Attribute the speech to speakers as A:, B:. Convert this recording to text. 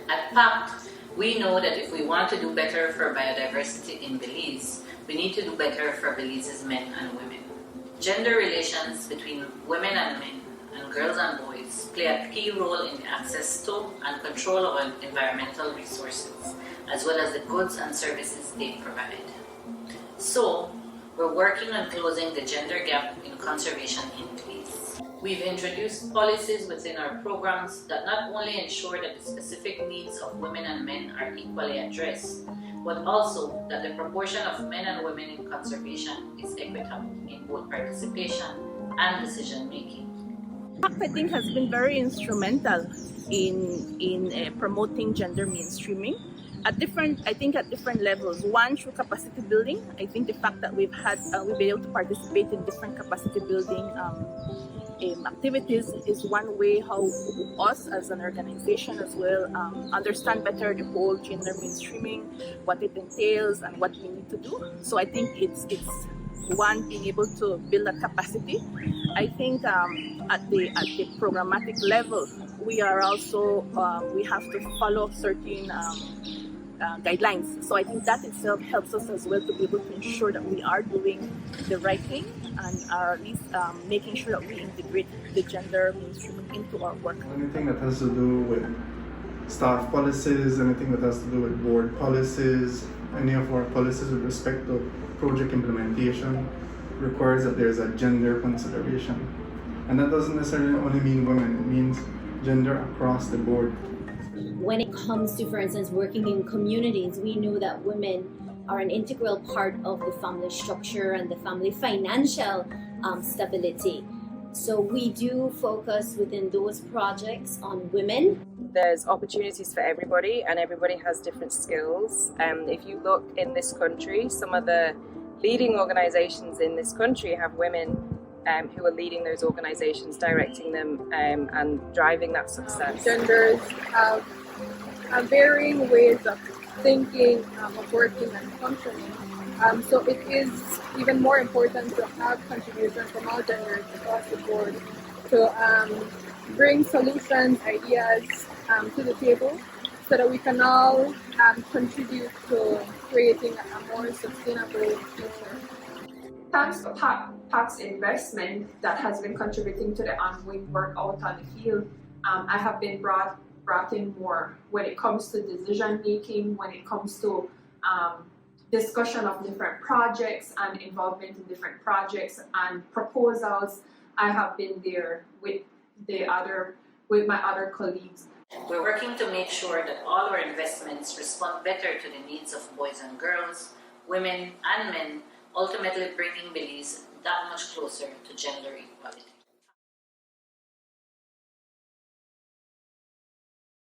A: At PACT, we know that if we want to do better for biodiversity in Belize, we need to do better for Belize's men and women. Gender relations between women and men and girls and boys play a key role in the access to and control of environmental resources, as well as the goods and services they provide. So, we're working on closing the gender gap in conservation in Belize. We've introduced policies within our programs that not only ensure that the specific needs of women and men are equally addressed, but also that the proportion of men and women in conservation is equitable in both participation and decision making.
B: PACT, I think, has been very instrumental in promoting gender mainstreaming at different levels. One, through capacity building. I think the fact that we've been able to participate in different capacity building activities is one way how us as an organization as well understand better the whole gender mainstreaming, what it entails and what we need to do. So I think it's one, being able to build that capacity. I think at the programmatic level, we are also we have to follow certain guidelines. So I think that itself helps us as well to be able to ensure that we are doing the right thing and are at least making sure that we integrate the gender mainstreaming into our work.
C: Anything that has to do with staff policies, anything that has to do with board policies, any of our policies with respect to project implementation requires that there's a gender consideration. And that doesn't necessarily only mean women, it means gender across the board.
D: When it comes to, for instance, working in communities, we know that women are an integral part of the family structure and the family financial stability. So we do focus within those projects on women.
E: There's opportunities for everybody and everybody has different skills. If you look in this country, some of the leading organizations in this country have women who are leading those organizations, directing them and driving that success.
F: Genders have varying ways of thinking, of working and functioning. So it is even more important to have contributions from all genders across the board to bring solutions, ideas to the table so that we can all contribute to creating a more sustainable future.
G: Thanks to PACT's investment that has been contributing to the ongoing work out on the field, I have been brought in more when it comes to decision making, when it comes to discussion of different projects and involvement in different projects and proposals. I have been there with my other colleagues.
A: We're working to make sure that all our investments respond better to the needs of boys and girls, women and men, ultimately bringing Belize that much closer to gender equality.